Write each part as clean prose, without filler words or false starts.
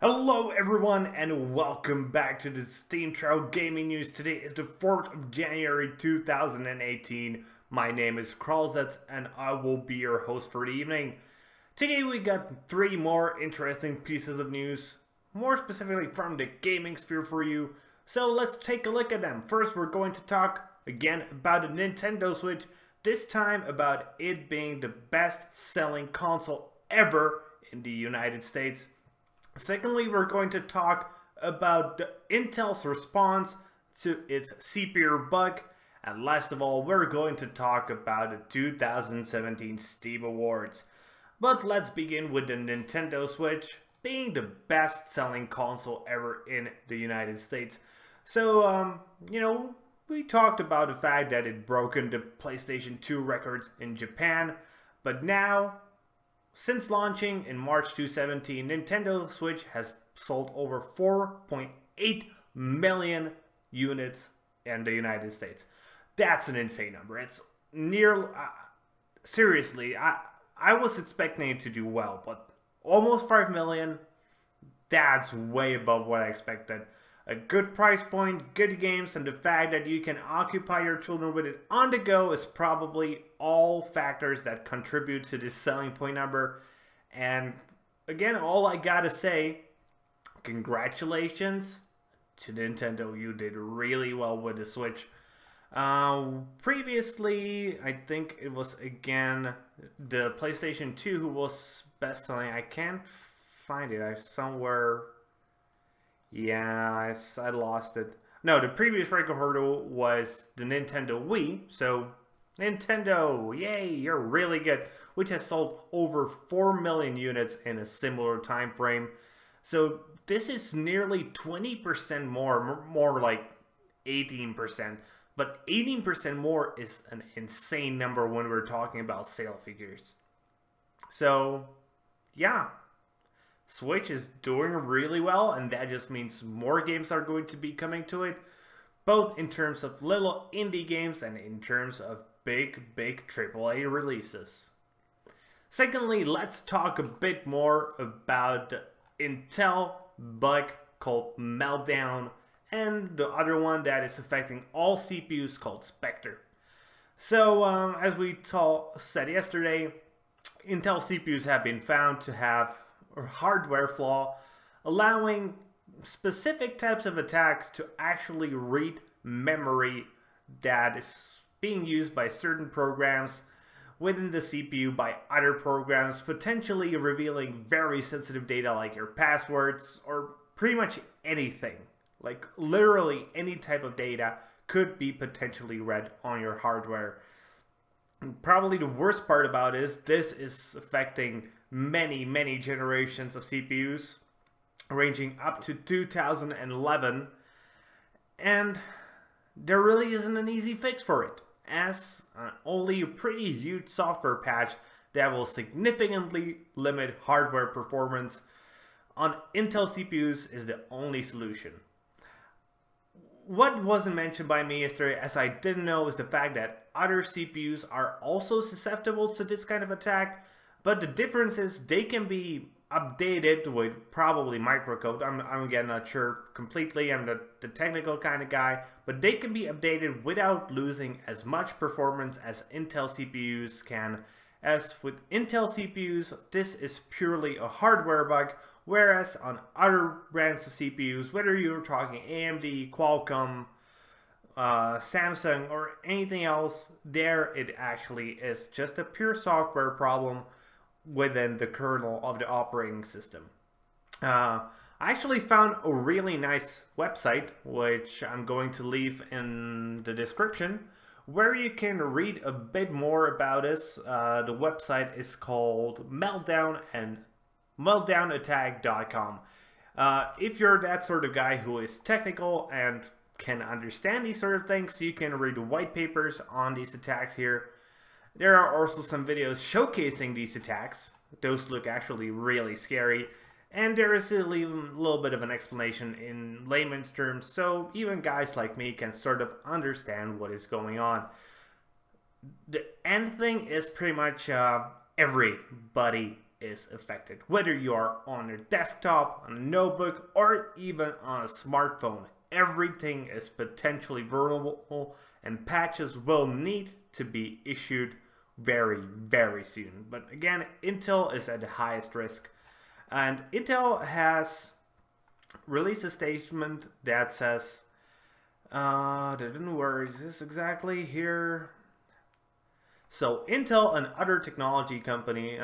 Hello everyone and welcome back to the SteemTrail Gaming News. Today is the 4th of January 2018. My name is Kralizec and I will be your host for the evening. Today we got 3 more interesting pieces of news, more specifically from the gaming sphere for you. So let's take a look at them. First we're going to talk again about the Nintendo Switch, this time about it being the best selling console ever in the United States. Secondly, we're going to talk about Intel's response to its CPU bug. And last of all, we're going to talk about the 2017 Steam Awards. But let's begin with the Nintendo Switch being the best-selling console ever in the United States. So, we talked about the fact that it broken the PlayStation 2 records in Japan. But now, since launching in March 2017, Nintendo Switch has sold over 4.8 million units in the United States. That's an insane number. It's near... seriously, I was expecting it to do well, but almost 5 million, that's way above what I expected. A good price point, good games, and the fact that you can occupy your children with it on the go is probably all factors that contribute to this selling point number. And again, all I gotta say, congratulations to Nintendo. You did really well with the Switch. Previously, I think it was again the PlayStation 2 who was best selling. I can't find it. I somewhere... yeah, I lost it. No, the previous record hurdle was the Nintendo Wii. So, Nintendo, yay, you're really good. Which has sold over 4 million units in a similar time frame. So, this is nearly 20% more like 18%. But 18% more is an insane number when we're talking about sale figures. So, yeah. Switch is doing really well, and that just means more games are going to be coming to it, both in terms of little indie games and in terms of big AAA releases. Secondly, let's talk a bit more about the Intel bug called Meltdown and the other one that is affecting all CPUs called Spectre. So, as we said yesterday, Intel CPUs have been found to have or hardware flaw, allowing specific types of attacks to actually read memory that is being used by certain programs within the CPU by other programs, potentially revealing very sensitive data like your passwords or pretty much anything. Like literally any type of data could be potentially read on your hardware. And probably the worst part about it is this is affecting many generations of CPUs, ranging up to 2011, and there really isn't an easy fix for it, as only a pretty huge software patch that will significantly limit hardware performance on Intel CPUs is the only solution. What wasn't mentioned by me yesterday, as I didn't know, is the fact that other CPUs are also susceptible to this kind of attack. But the difference is they can be updated with probably microcode. I'm again not sure completely. I'm the technical kind of guy. But they can be updated without losing as much performance as Intel CPUs can. As with Intel CPUs, this is purely a hardware bug. Whereas on other brands of CPUs, whether you're talking AMD, Qualcomm, Samsung, or anything else, there it actually is just a pure software problem within the kernel of the operating system. I actually found a really nice website, which I'm going to leave in the description, where you can read a bit more about this. The website is called meltdownattack.com. If you're that sort of guy who is technical and can understand these sort of things, you can read white papers on these attacks here. There are also some videos showcasing these attacks. Those look actually really scary. And there is a little bit of an explanation in layman's terms, so even guys like me can sort of understand what is going on. the end thing is pretty much everybody is affected. Whether you are on a desktop, on a notebook, or even on a smartphone, everything is potentially vulnerable, and patches will need to be issued very, very soon. But again, Intel is at the highest risk. And Intel has released a statement that says, where is this exactly here? So Intel and other technology company,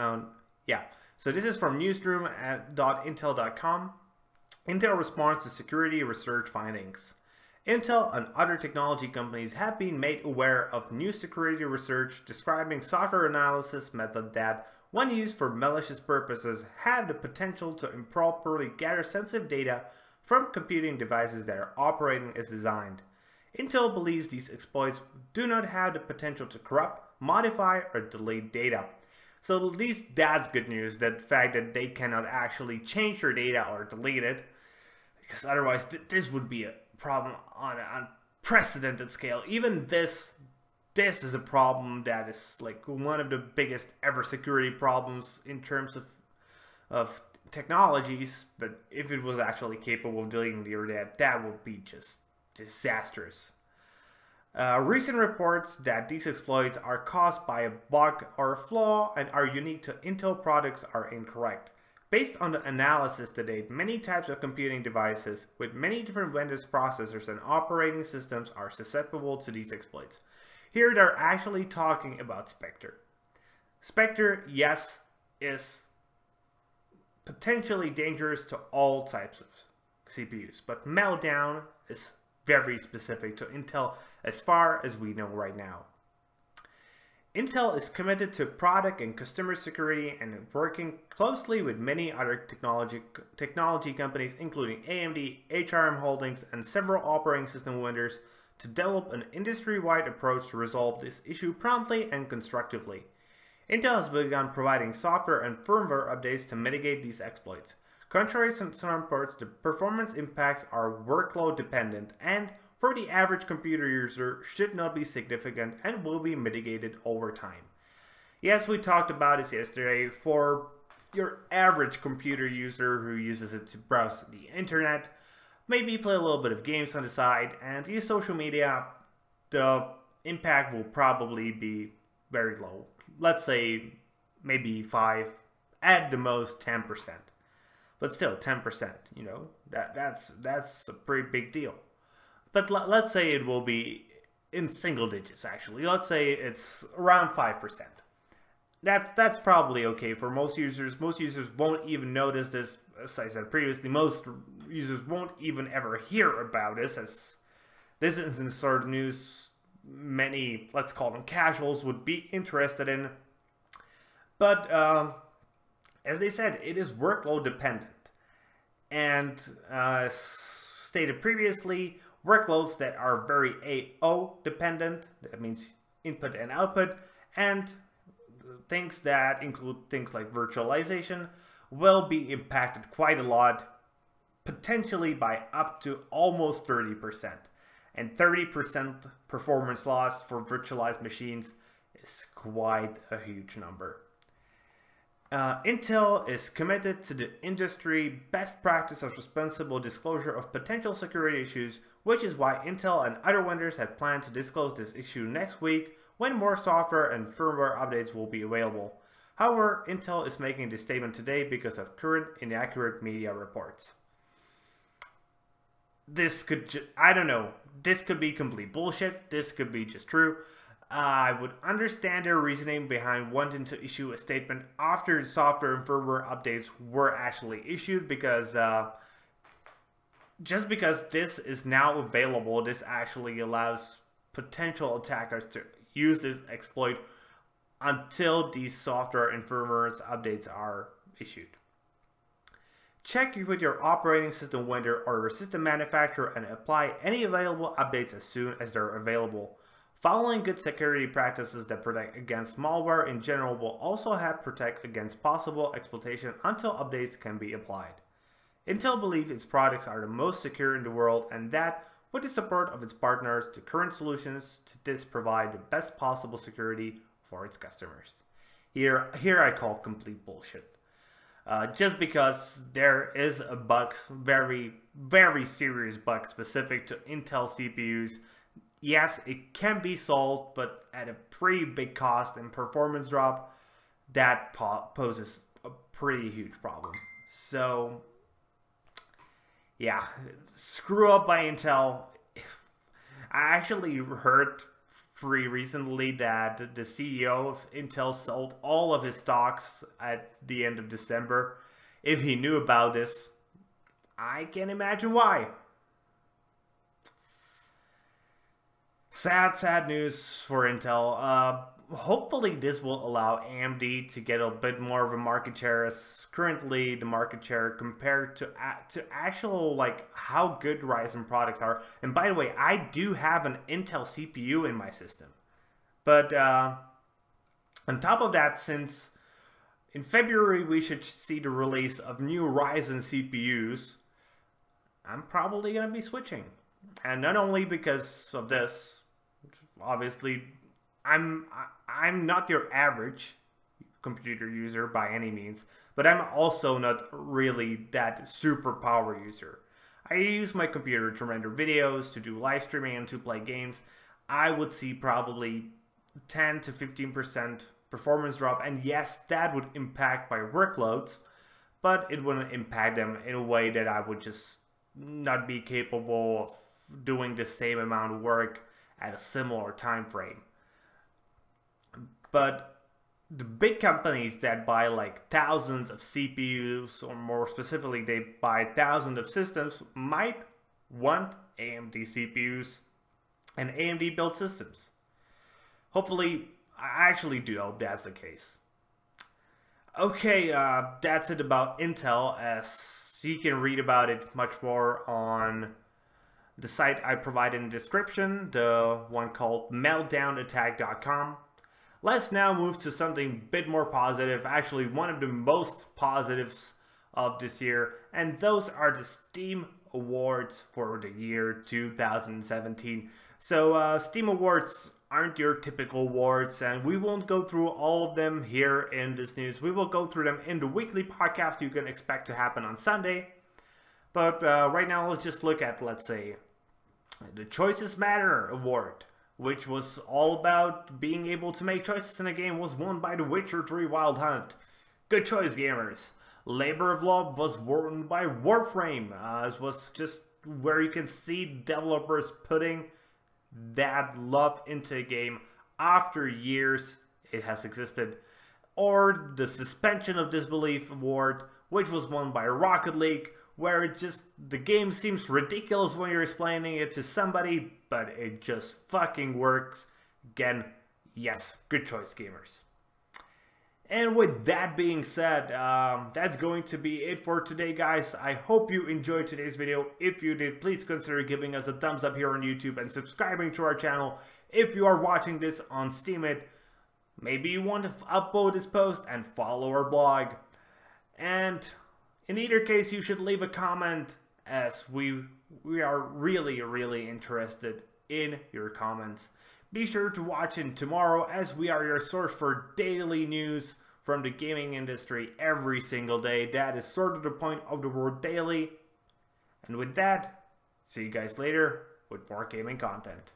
so this is from newsroom.intel.com. Intel responds to security research findings. Intel and other technology companies have been made aware of new security research describing software analysis method that, when used for malicious purposes, have the potential to improperly gather sensitive data from computing devices that are operating as designed. Intel believes these exploits do not have the potential to corrupt, modify, or delete data. So at least that's good news, that fact that they cannot actually change their data or delete it, because otherwise this would be a problem on an unprecedented scale. Even this is a problem that is like one of the biggest ever security problems in terms of technologies, but if it was actually capable of deleting your data, that would be just disastrous. Recent reports that these exploits are caused by a bug or a flaw and are unique to Intel products are incorrect. Based on the analysis to date, many types of computing devices with many different vendors, processors, and operating systems are susceptible to these exploits. Here they're actually talking about Spectre. Spectre, yes, is potentially dangerous to all types of CPUs, but Meltdown is very specific to Intel as far as we know right now. Intel is committed to product and customer security and working closely with many other technology companies, including AMD, HRM Holdings, and several operating system vendors, to develop an industry-wide approach to resolve this issue promptly and constructively. Intel has begun providing software and firmware updates to mitigate these exploits. Contrary to some reports, the performance impacts are workload dependent and, for the average computer user, should not be significant and will be mitigated over time. Yes, we talked about this yesterday. For your average computer user who uses it to browse the internet, maybe play a little bit of games on the side, and use social media, the impact will probably be very low. Let's say maybe 5, at the most 10%. But still, 10%, you know, that's a pretty big deal. But let's say it will be in single digits, actually. Let's say it's around 5%. That's probably okay for most users. Most users won't even notice this. As I said previously, most users won't even ever hear about this, as this isn't the sort of news many, let's call them casuals, would be interested in. But as they said, it is workload dependent. And stated previously, workloads that are very AO dependent, that means input and output, and things that include things like virtualization, will be impacted quite a lot, potentially by up to almost 30%. And 30% performance loss for virtualized machines is quite a huge number. Intel is committed to the industry best practice of responsible disclosure of potential security issues, which is why Intel and other vendors had planned to disclose this issue next week when more software and firmware updates will be available. However, Intel is making this statement today because of current inaccurate media reports. This could, I don't know, this could be complete bullshit, this could be just true. I would understand their reasoning behind wanting to issue a statement after the software and firmware updates were actually issued, because just because this is now available, this actually allows potential attackers to use this exploit until these software and firmware updates are issued. Check with your operating system vendor or your system manufacturer and apply any available updates as soon as they're available. Following good security practices that protect against malware in general will also help protect against possible exploitation until updates can be applied. Intel believes its products are the most secure in the world, and that with the support of its partners, the current solutions to this provide the best possible security for its customers. Here I call complete bullshit. Just because there is a bug, very, very serious bug specific to Intel CPUs. Yes, it can be solved, but at a pretty big cost and performance drop, that poses a pretty huge problem. So, yeah, screw up by Intel. I actually heard pretty recently that the CEO of Intel sold all of his stocks at the end of December. If he knew about this, I can imagine why. Sad news for Intel. Hopefully this will allow AMD to get a bit more of a market share, as currently the market share compared to actual, like, how good Ryzen products are. And by the way, I do have an Intel CPU in my system. But on top of that, since in February we should see the release of new Ryzen CPUs, I'm probably going to be switching. And not only because of this, obviously, I'm not your average computer user by any means, but I'm also not really that super power user. I use my computer to render videos, to do live streaming, and to play games. I would see probably 10 to 15% performance drop, and yes, that would impact my workloads, but it wouldn't impact them in a way that I would just not be capable of doing the same amount of work at a similar time frame. But the big companies that buy like thousands of CPUs, or more specifically, they buy thousands of systems, might want AMD CPUs and AMD built systems. Hopefully, I actually do hope that's the case. Okay, that's it about Intel, as you can read about it much more on the site I provide in the description, the one called meltdownattack.com. Let's now move to something a bit more positive, actually one of the most positives of this year, and those are the Steam Awards for the year 2017. So Steam Awards aren't your typical awards, and we won't go through all of them here in this news. We will go through them in the weekly podcast you can expect to happen on Sunday. But right now, let's just look at, let's say, the Choices Matter Award, which was all about being able to make choices in a game, was won by The Witcher 3 Wild Hunt. Good choice, gamers. Labor of Love was won by Warframe. It was just where you can see developers putting that love into a game after years it has existed. Or the Suspension of Disbelief Award, which was won by Rocket League, where it just, the game seems ridiculous when you're explaining it to somebody, but it just fucking works. Again, yes, good choice, gamers. And with that being said, that's going to be it for today, guys. I hope you enjoyed today's video. If you did, please consider giving us a thumbs up here on YouTube and subscribing to our channel. If you are watching this on Steemit, maybe you want to upload this post and follow our blog. And in either case, you should leave a comment, as we are really interested in your comments. Be sure to watch in tomorrow, as we are your source for daily news from the gaming industry every single day. That is sort of the point of the word daily. And with that, see you guys later with more gaming content.